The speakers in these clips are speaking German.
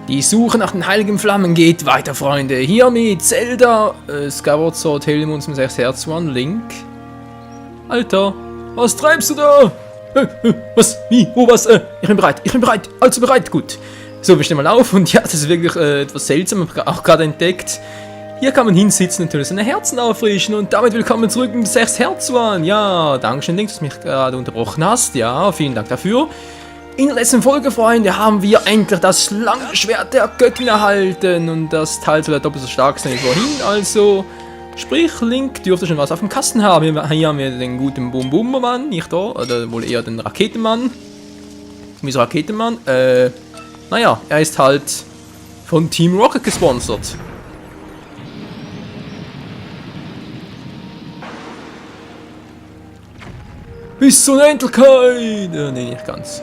Die Suche nach den heiligen Flammen geht weiter, Freunde. Hier mit Zelda, Skyward Sword, Helium zum 6 Herz One, Link. Alter, was treibst du da? Was? Wie? Wo? Was? Ich bin bereit, also bereit, gut. So, wir stehen mal auf und ja, das ist wirklich etwas seltsam, auch gerade entdeckt. Hier kann man hinsitzen und natürlich seine Herzen auffrischen und damit willkommen zurück im 6 Herz One. Ja, dankeschön, Link, dass du mich gerade unterbrochen hast. Ja, vielen Dank dafür. In der letzten Folge, Freunde, haben wir endlich das lange Schwert der Göttin erhalten. Und das Teil soll ja doppelt so stark sein wie vorhin. Also, sprich, Link dürfte schon was auf dem Kasten haben. Hier haben wir den guten Bum-Bum-Mann, nicht da, oder wohl eher den Raketenmann. Wieso Raketenmann? Naja, er ist halt von Team Rocket gesponsert. Bis zur Unendlichkeit! Nee, nicht ganz.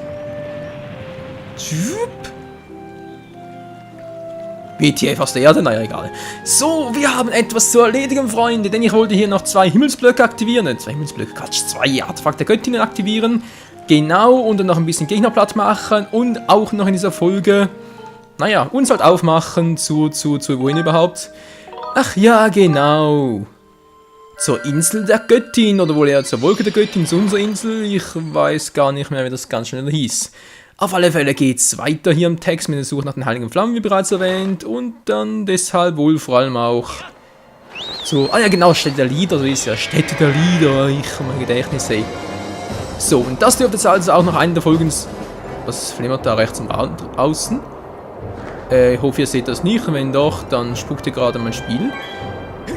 WTF aus der Erde? Naja, egal. So, wir haben etwas zu erledigen, Freunde, denn ich wollte hier noch 2 Himmelsblöcke aktivieren. 2 Himmelsblöcke, Quatsch, 2 Artefakte der Göttinnen aktivieren. Genau, und dann noch ein bisschen Gegner platt machen und auch noch in dieser Folge, naja, uns halt aufmachen zu wohin überhaupt? Ach ja, genau. Zur Insel der Göttin, oder wohl eher zur Wolke der Göttin, zu unserer Insel. Ich weiß gar nicht mehr, wie das ganz schnell hieß. Auf alle Fälle geht's weiter hier im Text mit der Suche nach den heiligen Flammen, wie bereits erwähnt. Und dann deshalb wohl vor allem auch so, ah ja genau, Städte der Lieder, so ist ja, Städte der Lieder, ich mein Gedächtnis sehe. So, und das dürfte jetzt also auch noch eine der Folgen, was flimmert da rechts und außen? Ich hoffe, ihr seht das nicht, wenn doch, dann spuckt ihr gerade mein Spiel.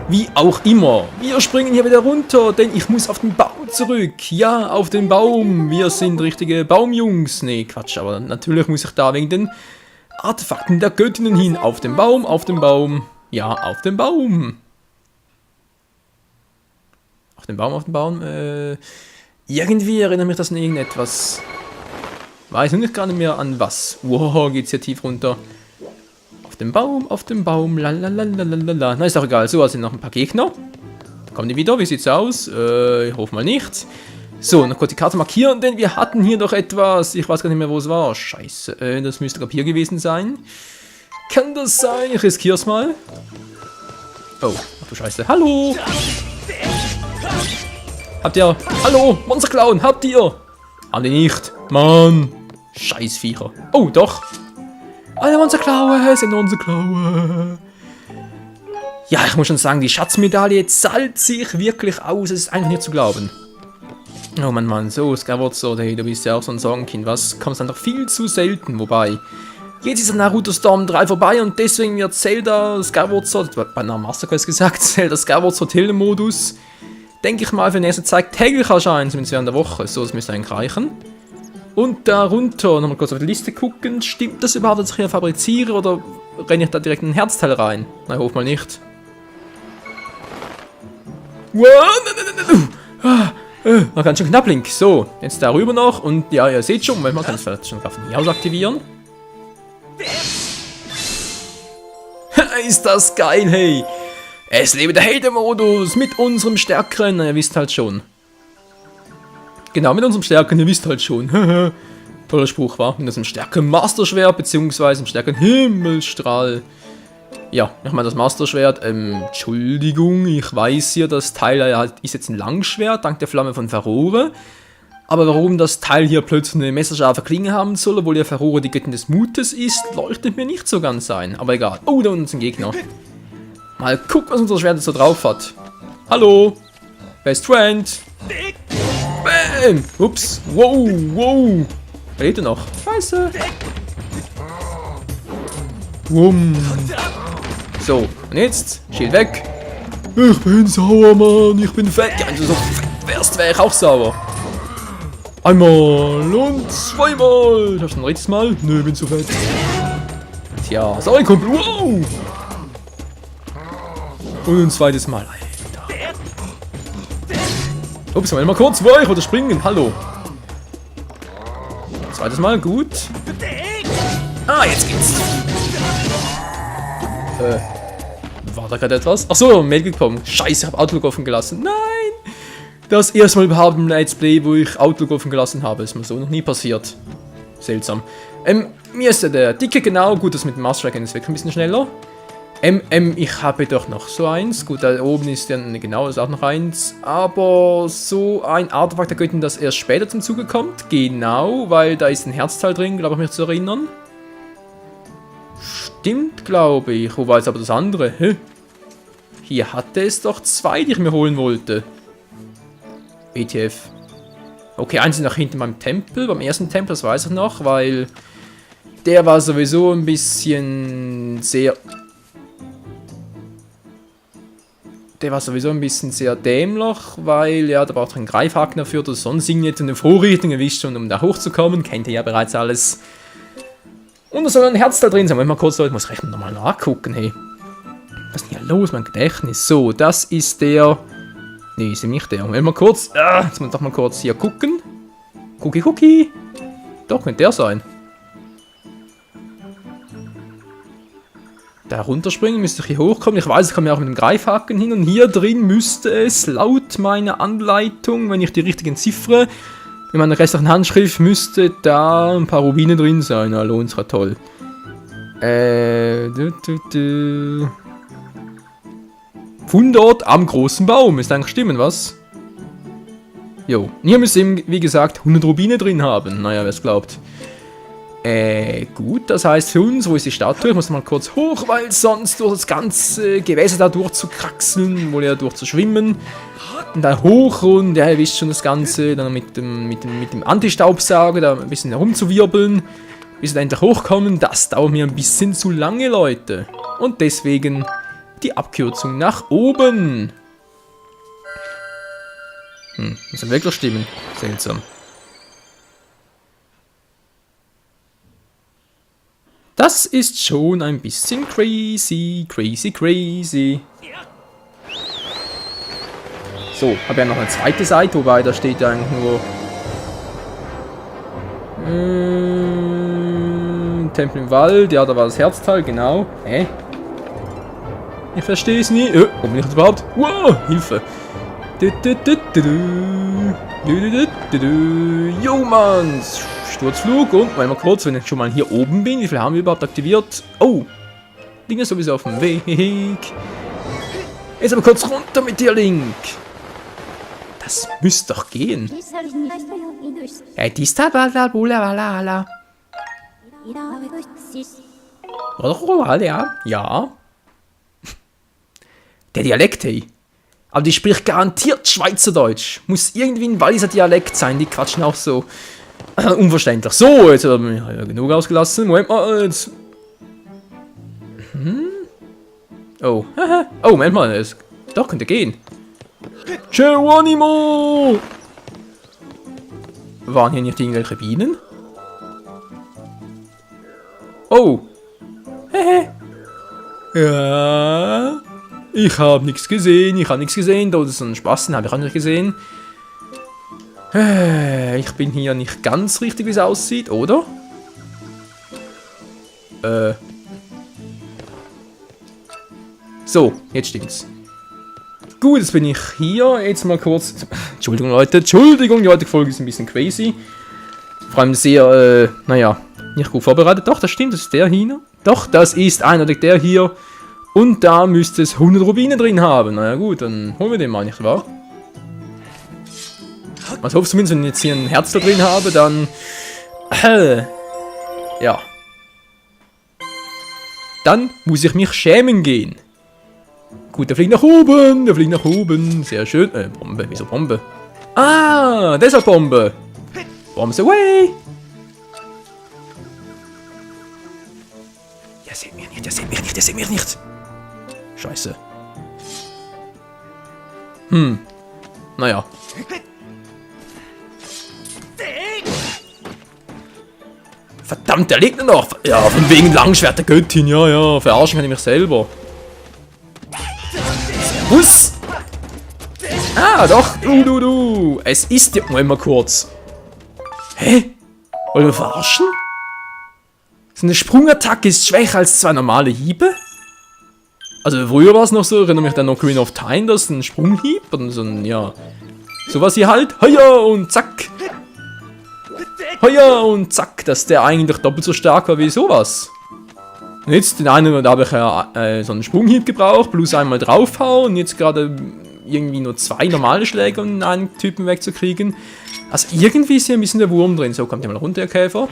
Wie auch immer, wir springen hier wieder runter, denn ich muss auf den Baum zurück. Ja, auf den Baum. Wir sind richtige Baumjungs. Nee, Quatsch, aber natürlich muss ich da wegen den Artefakten der Göttinnen hin. Auf den Baum, auf den Baum. Ja, auf den Baum. Auf den Baum, auf den Baum. Irgendwie erinnert mich das an irgendetwas. Weiß ich nicht gerade mehr an was. Wow, geht's hier tief runter. Auf dem Baum, lalalala. Na, ist doch egal. So, also sind noch ein paar Gegner. Kommen die wieder? Wie sieht's aus? Ich hoffe mal nicht. So, noch kurz die Karte markieren, denn wir hatten hier noch etwas. Ich weiß gar nicht mehr, wo es war. Scheiße. Das müsste, glaube ich, hier gewesen sein. Kann das sein? Ich riskiere es mal. Oh, ach du Scheiße. Hallo! Habt ihr... Hallo! Monsterclown! Habt ihr? Haben die nicht. Mann! Scheißviecher. Oh, doch. Alle unsere Klaue sind unsere Klaue. Ja, ich muss schon sagen, die Schatzmedaille zahlt sich wirklich aus. Es ist einfach nicht zu glauben. Oh Mann, so, Skyward Sword, hey, du bist ja auch so ein Sorgenkind, was? Kommst dann doch viel zu selten, wobei. Jetzt ist Naruto Storm 3 vorbei und deswegen wird Zelda Skyward Sword, bei einer Master Quest gesagt, Zelda Skyward Sword Modus, denke ich mal, für die nächste Zeit täglich erscheinen, zumindest während der Woche. So, das müsste eigentlich reichen. Und darunter, nochmal kurz auf die Liste gucken, stimmt das überhaupt, dass ich hier fabriziere oder renne ich da direkt in ein Herzteil rein? Nein, hoff mal nicht. War ganz schön knapp, Link. So, jetzt darüber noch und ja, ihr seht schon, man kann es vielleicht schon von hier aus aktivieren. Ist das geil, hey! Es lebe der Heldenmodus mit unserem Stärkeren, ihr wisst halt schon. Genau, mit unserem Stärken, ihr wisst halt schon. Toller Spruch, war. Mit unserem stärkeren Masterschwert, beziehungsweise dem stärkeren Himmelsstrahl. Ja, nochmal das Masterschwert. Entschuldigung, ich weiß hier, das Teil ist jetzt ein Langschwert, dank der Flamme von Farore. Aber warum das Teil hier plötzlich eine messerscharfe Klinge haben soll, obwohl ja Farore die Göttin des Mutes ist, leuchtet mir nicht so ganz ein. Aber egal. Oh, da unten ist ein Gegner. Mal gucken, was unser Schwert jetzt so drauf hat. Hallo, Best Friend. Bam! Ups. Wow, wow. Wer lebt denn noch? Scheiße. Wumm. So, und jetzt? Schild weg. Ich bin sauer, Mann. Ich bin fett. Ja, wenn du so fett wärst, wäre ich auch sauer. Einmal und zweimal. Schaffst du ein drittes Mal? Nö, bin zu fett. Tja, sorry, Kumpel. Wow. Und ein zweites Mal. Ups, mal kurz weich oder springen. Hallo. Zweites Mal, gut. Ah, jetzt geht's. War da gerade etwas? Achso, Mail gekommen. Scheiße, ich habe Outlook offen gelassen. Nein! Das erste Mal überhaupt im Let's Play, wo ich Outlook offen gelassen habe. Ist mir so noch nie passiert. Seltsam. Mir ist der Dicke genau. Gut, das mit dem Master Dragon ist wirklich ein bisschen schneller. Ich habe doch noch so eins. Gut, da oben ist ja genau, ist auch noch eins. Aber so ein Artefakt der Göttin, das erst später zum Zuge kommt. Genau, weil da ist ein Herzteil drin, glaube ich, mich zu erinnern. Stimmt, glaube ich. Wo war jetzt aber das andere? Hä? Hier hatte es doch zwei, die ich mir holen wollte. ETF. Okay, eins ist noch hinten beim Tempel, beim ersten Tempel, das weiß ich noch, weil der war sowieso ein bisschen sehr... Der war sowieso ein bisschen sehr dämlich, weil ja, da braucht er einen Greifhaken dafür oder sonst irgendeine Vorrichtung erwischt, und um da hochzukommen, kennt ihr ja bereits alles. Und da soll ein Herz da drin sein. Moment mal kurz, Leute, muss ich nochmal nachgucken, hey. Was ist denn hier los, mein Gedächtnis? So, das ist der... Nee, ist nicht der. Moment mal kurz. Jetzt muss ich doch mal kurz hier gucken. Cookie. Doch, könnte der sein. Da runterspringen, müsste ich hier hochkommen. Ich weiß, ich komme ja auch mit dem Greifhaken hin. Und hier drin müsste es, laut meiner Anleitung, wenn ich die richtigen Ziffern, mit meiner restlichen Handschrift, müsste da ein paar Rubine drin sein. Hallo, unsere toll. Fundort am großen Baum. Ist eigentlich stimmen, was? Jo. Und hier müsste eben, wie gesagt, 100 Rubine drin haben. Naja, wer es glaubt. Gut, das heißt für uns, wo ist die Statue? Ich muss mal kurz hoch, weil sonst durch das ganze Gewässer da durchzukraxeln, wohl ja durchzuschwimmen. Und dann hoch und ja, ihr wisst schon das Ganze, dann mit dem Anti-Staubsauger da ein bisschen herumzuwirbeln, bis wir endlich hochkommen. Das dauert mir ein bisschen zu lange, Leute. Und deswegen die Abkürzung nach oben. Muss ja wirklich stimmen. Seltsam. Das ist schon ein bisschen crazy. So, habe ja noch eine zweite Seite, wobei da steht ja eigentlich nur... Tempel im Wald, ja, da war das Herzteil, genau. Hä? Ich verstehe es nie. Wo bin ich jetzt überhaupt? Wow, Hilfe. Jo, Mann. Sturzflug und mal kurz, wenn ich schon mal hier oben bin, wie viel haben wir überhaupt aktiviert? Oh, Dinge sowieso auf dem Weg. Jetzt aber kurz runter mit dir, Link. Das müsste doch gehen. Ja. Der Dialekt, hey. Aber die spricht garantiert Schweizerdeutsch. Muss irgendwie ein Walliser Dialekt sein, die quatschen auch so. Unverständlich. So, jetzt haben wir ja genug ausgelassen. Moment mal, jetzt. Oh. Oh, Moment mal. Es doch, könnte gehen. Geronimo! Waren hier nicht irgendwelche Bienen? Oh. Ja. Ich habe nichts gesehen. Da ist so ein Spaß, habe ich auch nicht gesehen. Ich bin hier nicht ganz richtig, wie es aussieht, oder? So, jetzt stimmt's. Gut, jetzt bin ich hier. Jetzt mal kurz... Entschuldigung, Leute. Die heutige Folge ist ein bisschen crazy. Vor allem sehr, naja, nicht gut vorbereitet. Doch, das stimmt, das ist der hier. Doch, das ist eindeutig der hier. Und da müsste es 100 Rubine drin haben. Naja gut, dann holen wir den mal, nicht wahr? Also hoffe zumindest, wenn ich jetzt hier ein Herz da drin habe, dann... ja. Dann muss ich mich schämen gehen. Gut, der fliegt nach oben. Sehr schön. Bombe, wieso Bombe? Ah, deshalb Bombe. Bombs away. Er sieht mich nicht. Scheiße. Naja. Verdammt, der liegt noch. Ja, von wegen Langschwert der Göttin. Ja. Verarschen kann ich mich selber. Servus. Ah, doch. Du. Es ist ja... Moment mal kurz. Hä? Wollen wir verarschen? So eine Sprungattacke ist schwächer als 2 normale Hiebe? Also früher war es noch so, erinnere mich dann noch Ocarina of Time, das ist ein Sprunghieb und so ein, ja... Sowas hier halt. Heia und zack. Oh ja, und zack, dass der eigentlich doppelt so stark war wie sowas. Und jetzt den einen, da habe ich so einen Sprunghieb gebraucht, plus einmal draufhauen und jetzt gerade irgendwie nur 2 normale Schläge, um einen Typen wegzukriegen. Also irgendwie ist hier ein bisschen der Wurm drin. So, kommt der mal runter, der Käfer.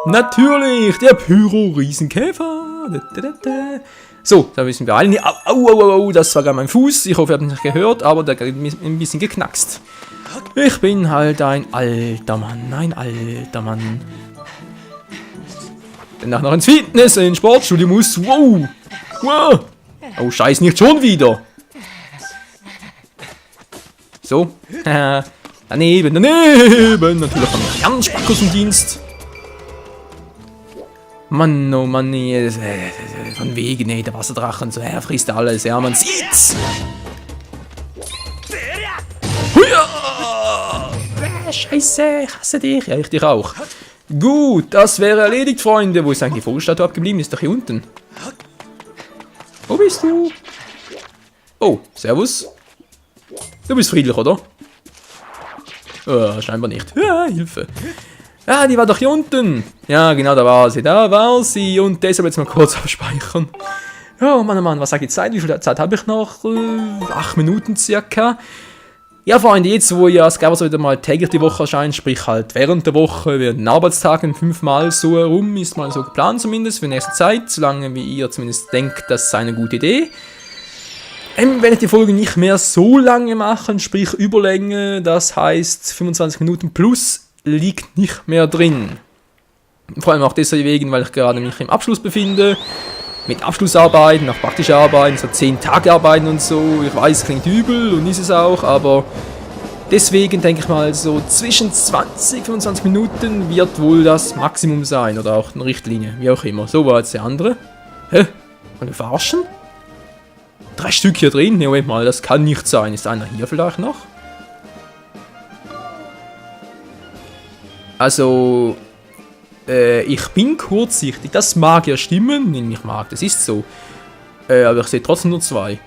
Natürlich, der Pyro-Riesenkäfer. So, da müssen wir alle. Au, das war gerade mein Fuß. Ich hoffe, ihr habt ihn nicht gehört, aber der hat ein bisschen geknackst. Ich bin halt ein alter Mann, Danach noch ins Fitness, in Sportstudio muss. Wow. Oh, scheiße, nicht schon wieder. So. Daneben. Natürlich haben wir ganz Spackos im Dienst. Mann, oh Mann, nee, von wegen, nee, der Wasserdrachen, so, er frisst alles, ja, man sieht's. Huja! Scheiße, ich hasse dich. Ja, ich dich auch. Gut, das wäre erledigt, Freunde. Wo ist eigentlich die Vogelstatue abgeblieben? Ist doch hier unten. Wo bist du? Oh, servus. Du bist friedlich, oder? Scheinbar nicht. Ja, Hilfe. Ja, die war doch hier unten. Ja, genau, da war sie. Und deshalb jetzt mal kurz abspeichern. Oh Mann, was sagt die Zeit? Wie viel Zeit habe ich noch? 8 Minuten circa. Ja, Freunde, jetzt wo ja Skywars wieder mal täglich die Woche erscheint, sprich halt während der Woche, während den Arbeitstagen 5-mal so herum, ist mal so geplant zumindest für die nächste Zeit, solange wie ihr zumindest denkt, das sei eine gute Idee. Wenn ich die Folge nicht mehr so lange machen, sprich Überlänge, das heißt 25 Minuten plus, liegt nicht mehr drin. Vor allem auch deswegen, weil ich gerade mich im Abschluss befinde. Mit Abschlussarbeiten, auch praktische Arbeiten, so 10 Tage Arbeiten und so. Ich weiß, es klingt übel und ist es auch, aber deswegen denke ich mal, so zwischen 20 und 25 Minuten wird wohl das Maximum sein. Oder auch eine Richtlinie, wie auch immer. So war jetzt der andere. Hä? Wollen wir verarschen? 3 Stück hier drin? Ne, Moment mal, das kann nicht sein. Ist einer hier vielleicht noch? Also, ich bin kurzsichtig. Das mag ja stimmen. Nein, ich mag, das ist so. Aber ich sehe trotzdem nur 2.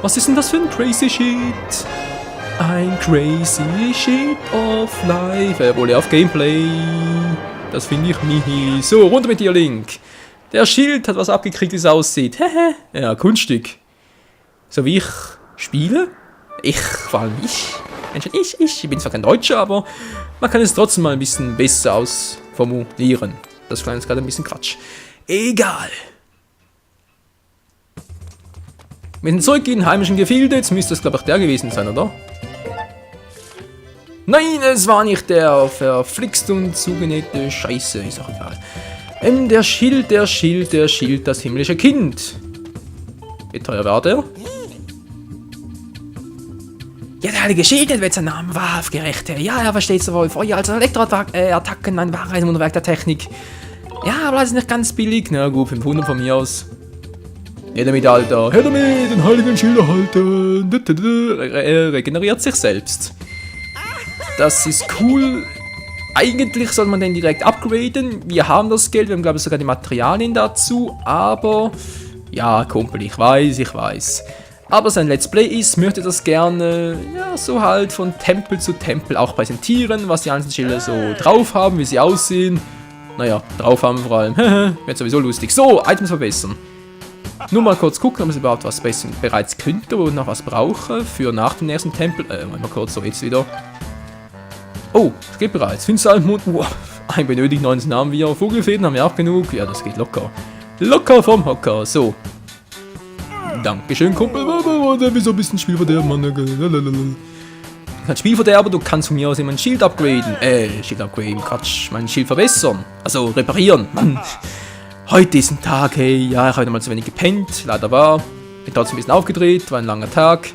Was ist denn das für ein crazy shit? Ein crazy shit of life. Wohl auf Gameplay. Das finde ich nicht. So, runter mit dir, Link. Der Schild hat was abgekriegt, wie es aussieht. Hehe. Ja, Kunststück. So wie ich spiele. Vor allem ich. Menschen, ich bin zwar kein Deutscher, aber man kann es trotzdem mal ein bisschen besser ausformulieren. Das war jetzt gerade ein bisschen Quatsch. Egal. Wir sind zurück in den heimischen Gefilde. Jetzt müsste es, glaube ich, der gewesen sein, oder? Nein, es war nicht der verflixt und zugenähte Scheiße. Ist auch egal. Der Schild, das himmlische Kind. Wie teuer war der? Ja, der heilige Schild, der wird sein Name wahrgerechte. Ja, er versteht sowohl Feuer als auch Elektroattacken, ein wahres Wunderwerk der Technik. Ja, aber das ist nicht ganz billig. Na gut, 500 von mir aus. Her damit, Alter. Her damit, den heiligen Schild erhalten. Er regeneriert sich selbst. Das ist cool. Eigentlich soll man den direkt upgraden. Wir haben das Geld, wir haben, glaube ich, sogar die Materialien dazu. Aber, ja, Kumpel, ich weiß. Aber sein Let's Play ist, möchte das gerne, ja, so halt von Tempel zu Tempel auch präsentieren, was die einzelnen Schilder so drauf haben, wie sie aussehen. Naja, drauf haben vor allem. Wird sowieso lustig. So, Items verbessern. Nur mal kurz gucken, ob es überhaupt was bereits könnte oder noch was brauche für nach dem nächsten Tempel. Mal kurz, so jetzt wieder. Oh, es geht bereits. 5 Salmut. Wow, ein benötigt 19 haben wir. Vogelfäden haben wir auch genug. Ja, das geht locker. Locker vom Hocker. So. Dankeschön, Kumpel. Wieso ein bisschen Spielverderber, Mann? Kein Spielverderber, du kannst von mir aus immer ein Schild upgraden. Schild upgraden, Quatsch. Mein Schild verbessern. Also reparieren. Mann. Heute ist ein Tag, hey. Ja, ich habe mal zu wenig gepennt. Leider war. Bin trotzdem ein bisschen aufgedreht. War ein langer Tag.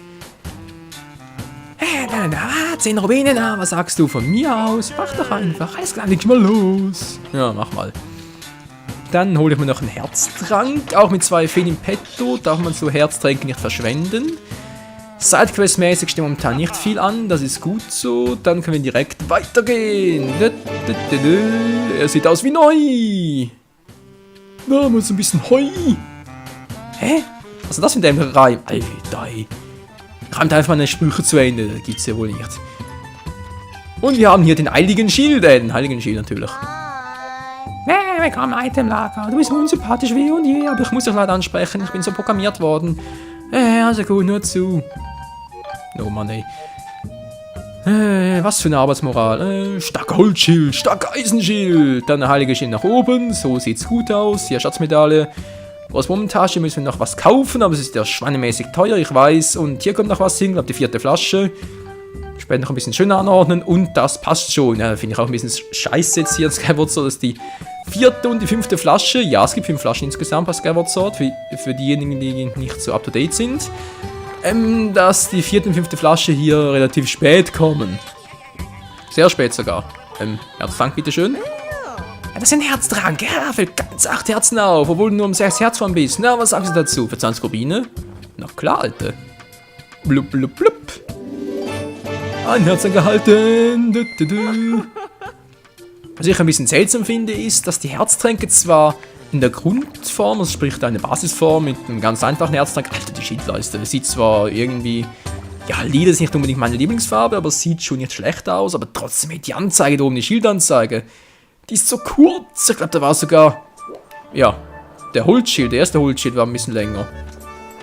10 Rubinen, was sagst du von mir aus? Mach doch einfach. Alles klar, leg mal los. Ja, mach mal. Dann hole ich mir noch einen Herztrank, auch mit 2 Feen im Petto, darf man so Herztränke nicht verschwenden. Sidequest-mäßig steht momentan nicht viel an, das ist gut so, dann können wir direkt weitergehen. Er sieht aus wie neu. Da muss ein bisschen Heu. Hä? Was ist das mit dem Reim? Alter, reimt einfach meine Sprüche zu Ende, das gibt's ja wohl nicht. Und wir haben hier den Heiligen Schild, den Heiligen Schild natürlich. Willkommen im Itemlager. Du bist unsympathisch wie und je, aber ich muss dich leider ansprechen. Ich bin so programmiert worden. Also gut, nur zu. Oh Mann, ey. Was für eine Arbeitsmoral. Starker Holzschild, starker Eisenschild. Dann der Heilige Schild nach oben. So sieht's gut aus. Hier Schatzmedaille. Aus Momentasche müssen wir noch was kaufen, aber es ist ja schweinemäßig teuer, ich weiß. Und hier kommt noch was hin, glaube die 4. Flasche. Später noch ein bisschen schöner anordnen und das passt schon. Ja, finde ich auch ein bisschen scheiße jetzt hier an Skyward Sword, dass die 4. und die 5. Flasche, ja, es gibt 5 Flaschen insgesamt bei Skyward Sword, für diejenigen, die nicht so up to date sind, dass die 4. und 5. Flasche hier relativ spät kommen. Sehr spät sogar. Herztrank, bitteschön. Ja, das ist ein Herztrank, ja, fällt ganz 8 Herzen auf, obwohl du nur um 6 Herz von bist. Na, was sagst du dazu? Für 20 Rubine? Na klar, Alter. Blub, blub, blub. Ein Herz angehalten. Was ich ein bisschen seltsam finde, ist, dass die Herztränke zwar in der Grundform, also sprich eine Basisform mit einem ganz einfachen Herztrank, Alter, die Schildleiste, das sieht zwar irgendwie, ja, lila ist nicht unbedingt meine Lieblingsfarbe, aber es sieht schon nicht schlecht aus, aber trotzdem die Anzeige da oben, die Schildanzeige, die ist so kurz, ich glaube, da war sogar, ja, der Holzschild, der erste Holzschild war ein bisschen länger.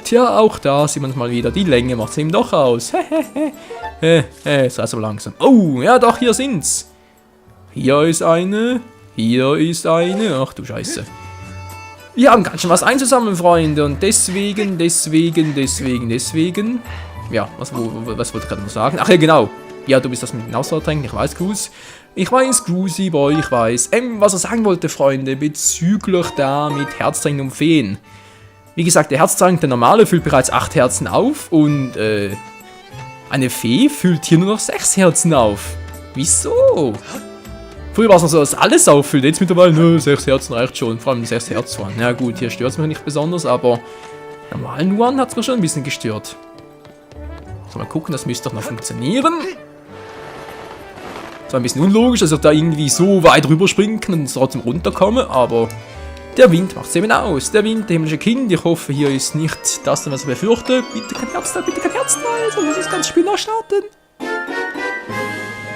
Tja, auch da sieht man es mal wieder, die Länge macht es eben doch aus. Es reißt aber langsam. Oh, ja doch, hier sind's. Hier ist eine, ach du Scheiße. Wir haben ganz schön was einzusammeln, Freunde, und deswegen. Ja, was wollte ich gerade noch sagen? Ach ja, genau. Ja, du bist das mit den Ausdauertränken, ich weiß, Cruz. Ich weiß, Cruzy Boy, ich weiß. Was er sagen wollte, Freunde, bezüglich da mit Herztränken und Feen. Wie gesagt, der Herztrank, der normale, füllt bereits 8 Herzen auf und eine Fee füllt hier nur noch 6 Herzen auf. Wieso? Früher war es noch so, dass alles auffüllt, jetzt mittlerweile, 6 Herzen reicht schon, vor allem 6 Herz waren. Ja gut, hier stört es mich nicht besonders, aber normalen One hat es mir schon ein bisschen gestört. So, mal gucken, das müsste doch noch funktionieren. Das war ein bisschen unlogisch, dass ich da irgendwie so weit rüberspringen kann und trotzdem runterkomme, aber der Wind macht es eben aus. Der Wind, der himmlische Kind. Ich hoffe, hier ist nicht das, was ich befürchte. Bitte kein Herzteil, sonst muss das ganze Spiel noch starten.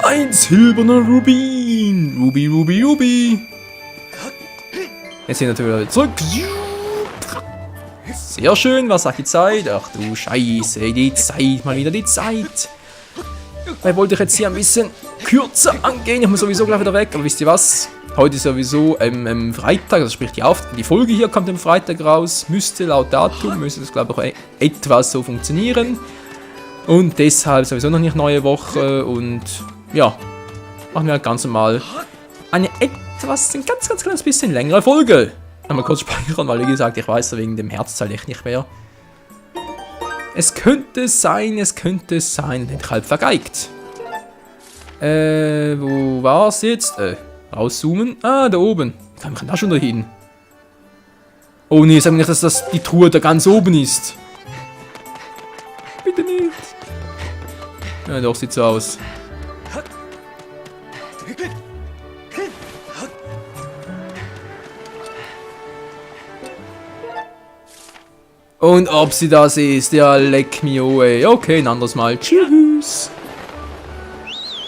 Ein silberner Rubin. Ruby. Jetzt sind wir natürlich wieder zurück. Sehr schön, was sagt die Zeit? Ach du Scheiße, die Zeit, mal wieder die Zeit. Weil wollte ich jetzt hier ein bisschen kürzer angehen. Ich muss sowieso gleich wieder weg, aber wisst ihr was? Heute ist sowieso Freitag, also sprich die Folge hier kommt am Freitag raus. Müsste laut Datum, müsste das glaube ich auch etwas so funktionieren. Und deshalb sowieso noch nicht neue Woche und ja, machen wir halt ganz normal ein ganz kleines bisschen längere Folge. Einmal kurz speichern, weil wie gesagt, ich weiß wegen dem Herzteil echt nicht mehr. Es könnte sein, den hätte ich halb vergeigt. Wo war's jetzt? Rauszoomen. Ah, da oben. Wie kann ich denn da schon dahin? Oh nee, sag mir nicht, dass das die Truhe da ganz oben ist. Bitte nicht. Ja, doch, sieht so aus. Und ob sie das ist, ja, leck mir away. Okay, ein anderes Mal. Tschüss.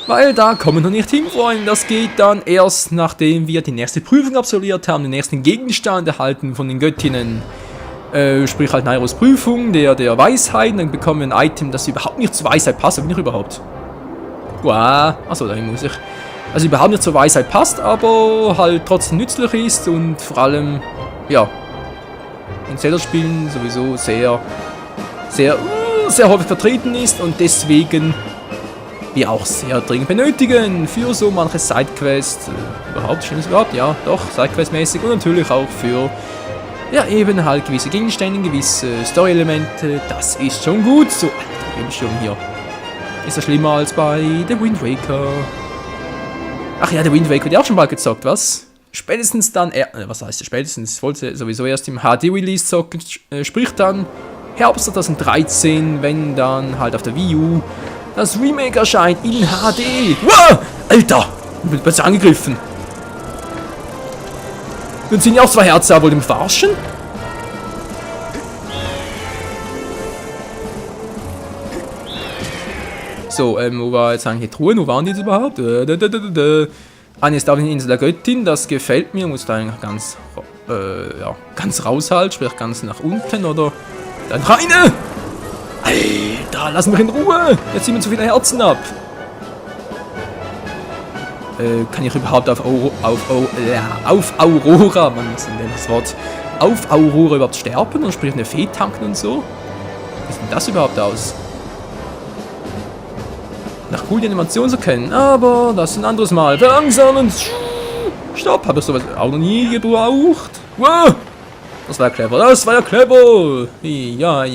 Weil da kommen wir noch nicht hin, Freunde. Das geht dann erst, nachdem wir die nächste Prüfung absolviert haben, den nächsten Gegenstand erhalten von den Göttinnen. Sprich halt Nairos Prüfung, der Weisheit. Dann bekommen wir ein Item, das überhaupt nicht zur Weisheit passt. Aber nicht überhaupt. Wow. Achso, dahin muss ich. Also überhaupt nicht zur Weisheit passt, aber halt trotzdem nützlich ist und vor allem, ja, in Zelda-Spielen sowieso sehr häufig vertreten ist und deswegen wir auch sehr dringend benötigen für so manche Sidequest. Stimmt es überhaupt? Ja, doch, Sidequest-mäßig und natürlich auch für, ja, eben halt gewisse Gegenstände, gewisse Story-Elemente. Das ist schon gut. So, Alter, Bildschirm hier. Ist ja schlimmer als bei The Wind Waker. Ach ja, The Wind Waker, der auch schon bald gezockt, was? Spätestens dann, was heißt spätestens? Ich wollte sowieso erst im HD-Release zocken, sprich dann Herbst 2013, wenn dann halt auf der Wii U das Remake erscheint in HD. Wow! Alter! Ich bin plötzlich angegriffen. Dann sind ja auch 2 Herzen, aber im Verarschen? So, wo war jetzt eigentlich die Truhen? Wo waren die jetzt überhaupt? Eine ist auf der Insel der Göttin, das gefällt mir. Muss da eigentlich ganz, ja, ganz raushalten, sprich ganz nach unten oder dann rein! Alter, lass mich in Ruhe! Jetzt ziehen wir zu viele Herzen ab. Kann ich überhaupt auf Aurora, man muss denn das Wort, auf Aurora überhaupt sterben und sprich eine Fee tanken und so? Wie sieht denn das überhaupt aus? Nach cool die Animation zu kennen, aber das ist ein anderes Mal. Verlangsamen! Stopp, habe ich sowas auch noch nie gebraucht? Wow! Das war ja clever, das war ja clever! Ja.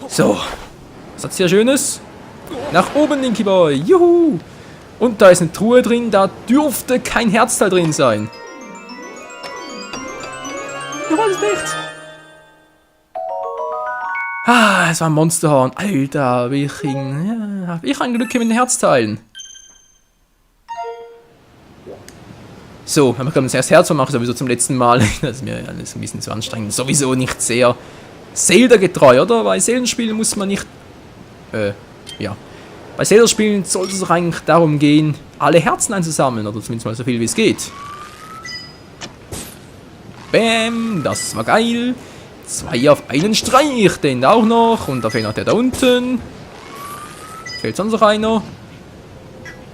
So, was hat's hier Schönes? Nach oben, Linky Boy, juhu! Und da ist eine Truhe drin, da dürfte kein Herzteil drin sein. Ich weiß es nicht. Ah, es war ein Monsterhorn. Alter, hab ich ein Glück mit den Herzteilen. So, wenn wir gerade das erste Herz machen, sowieso zum letzten Mal. Das ist mir alles ein bisschen zu anstrengend. Sowieso nicht sehr Zelda-getreu, oder? Bei Zelda-Spielen muss man nicht... ja. Bei Zelda-Spielen sollte es doch eigentlich darum gehen, alle Herzen einzusammeln, oder zumindest mal so viel wie es geht. Bäm, das war geil. 2 auf einen Streich, den auch noch. Und da fehlt noch der da unten. Fehlt sonst noch einer?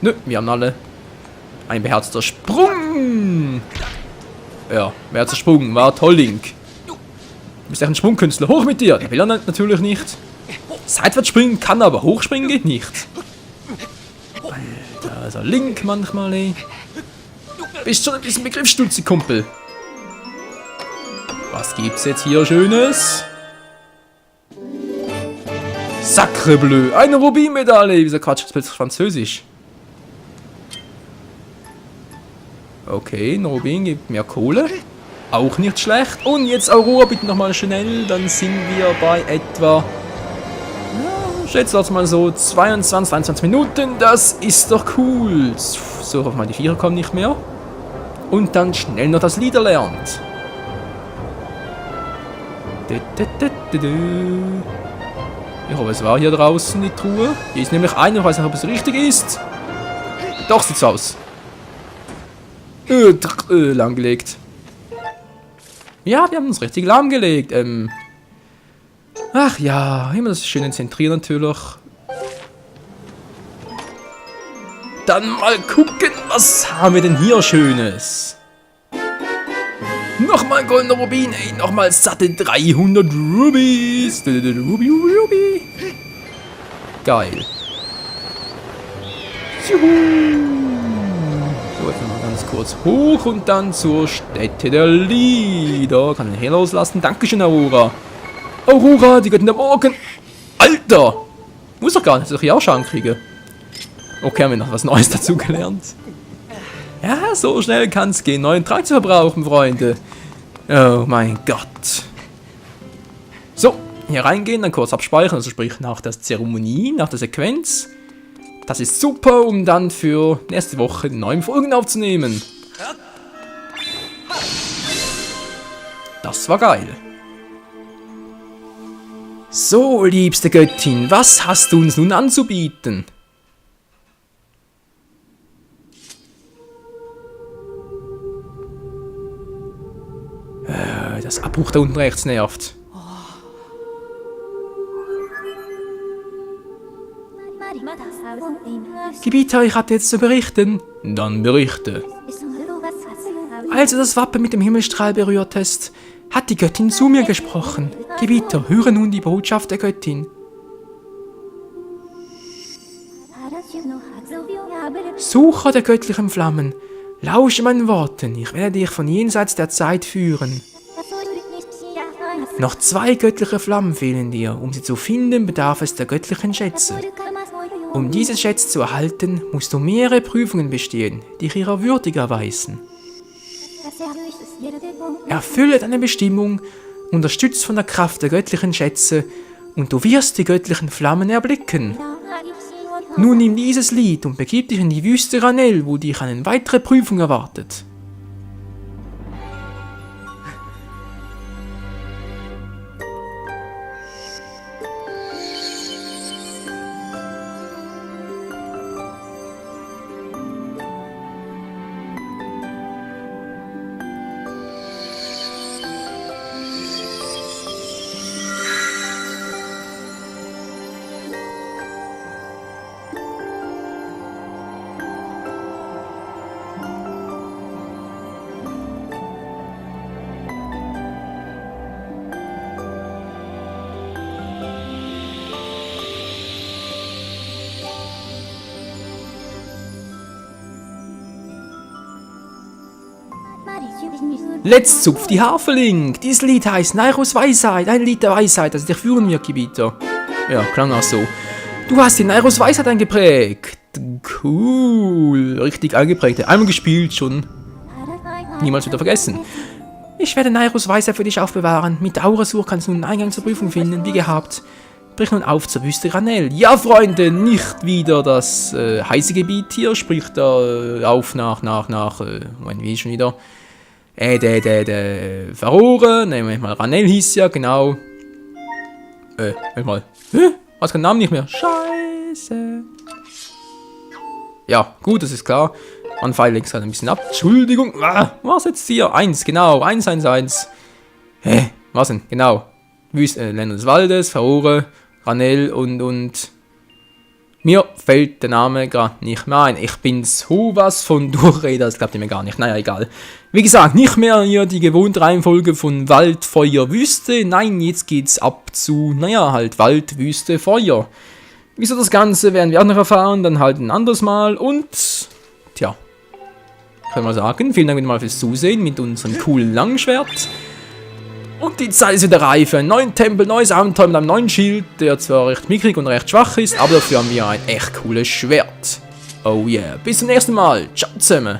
Nö, wir haben alle. Ein beherzter Sprung. Ja, beherzter Sprung, war toll, Link. Du bist echt ein Sprungkünstler. Hoch mit dir. Der will er natürlich nicht. Seitwärts springen kann, aber hochspringen geht nicht. Alter, also Link manchmal, ey. Bist schon ein bisschen begriffsstutzi, Kumpel. Was gibt's jetzt hier Schönes? Sacre bleu, eine Rubinmedaille. Wieso Quatsch, das plötzlich Französisch? Okay, ein Rubin gibt mehr Kohle. Auch nicht schlecht. Und jetzt Aurora, bitte nochmal schnell. Dann sind wir bei etwa... Ja, schätze das mal so 22, 23 Minuten. Das ist doch cool. So, auf mal die Vierer kommen nicht mehr. Und dann schnell noch das Lied erlernt. Ich hoffe, es war hier draußen die Truhe. Hier ist nämlich eine, ich weiß nicht, ob es richtig ist. Doch, sieht's aus. Lahmgelegt. Ja, wir haben uns richtig lahmgelegt. Ach ja, immer das schöne Zentrieren natürlich. Dann mal gucken, was haben wir denn hier Schönes? Nochmal goldener Rubin, ey, nochmal satte 300 Rubies. Ruby. Geil. Juhu. So, jetzt mal ganz kurz hoch und dann zur Stätte der Lieder. Kann den hier loslassen. Dankeschön, Aurora. Aurora, die Göttin der Morgen. Alter! Muss doch gar nicht, dass ich auch Schaden kriege. Okay, haben wir noch was Neues dazu gelernt. Ja, so schnell kann es gehen, neuen Trank zu verbrauchen, Freunde. Oh mein Gott. So, hier reingehen, dann kurz abspeichern, also sprich nach der Zeremonie, nach der Sequenz. Das ist super, um dann für nächste Woche neue Folgen aufzunehmen. Das war geil. So, liebste Göttin, was hast du uns nun anzubieten? Das Abbruch da unten rechts nervt. Gebieter, ich hatte jetzt zu berichten. Dann berichte. Als du das Wappen mit dem Himmelstrahl berührtest, hat die Göttin zu mir gesprochen. Gebieter, höre nun die Botschaft der Göttin. Sucher der göttlichen Flammen, lausche meinen Worten, ich werde dich von jenseits der Zeit führen. Noch 2 göttliche Flammen fehlen dir. Um sie zu finden, bedarf es der göttlichen Schätze. Um diese Schätze zu erhalten, musst du mehrere Prüfungen bestehen, die dich ihrer würdig erweisen. Erfülle deine Bestimmung, unterstützt von der Kraft der göttlichen Schätze, und du wirst die göttlichen Flammen erblicken. Nun nimm dieses Lied und begib dich in die Wüste Ranel, wo dich eine weitere Prüfung erwartet. Let's zupf die Haferling. Dieses Lied heißt Nairos Weisheit, ein Lied der Weisheit, das dich führen wird, Gebieter. Ja, klang auch so. Du hast die Nairos Weisheit eingeprägt. Cool. Richtig eingeprägt. Einmal gespielt schon. Niemals wieder vergessen. Ich werde Nairos Weisheit für dich aufbewahren. Mit Aurasur kannst du einen Eingang zur Prüfung finden, wie gehabt. Brich nun auf zur Wüste Ranel. Ja, Freunde, nicht wieder das heiße Gebiet hier. Sprich da auf nach, Moment, wie schon wieder? Verrohren. Nehmen wir mal Ranel hieß ja, genau. Mal. Was kein Name nicht mehr. Scheiße. Ja, gut, das ist klar. Mein Pfeil lenkt gerade ein bisschen ab. Entschuldigung. Was jetzt hier? 1, genau. 1, 1, 1. Hä? Was denn? Genau. Länder des Waldes, Verore, Ranel und... Mir fällt der Name gerade nicht mehr ein. Ich bin sowas von Durchreder, das klappt mir gar nicht. Naja, egal. Wie gesagt, nicht mehr hier die gewohnte Reihenfolge von Wald, Feuer, Wüste. Nein, jetzt geht's ab zu, naja, halt Wald, Wüste, Feuer. Wieso das Ganze werden wir auch noch erfahren, dann halt ein anderes Mal. Und, tja, können wir sagen, vielen Dank wieder mal fürs Zusehen mit unserem coolen Langschwert. Und die Zeit ist wieder reif für einen neuen Tempel, neues Abenteuer mit einem neuen Schild, der zwar recht mickrig und recht schwach ist, aber dafür haben wir ein echt cooles Schwert. Oh yeah, bis zum nächsten Mal. Ciao zusammen.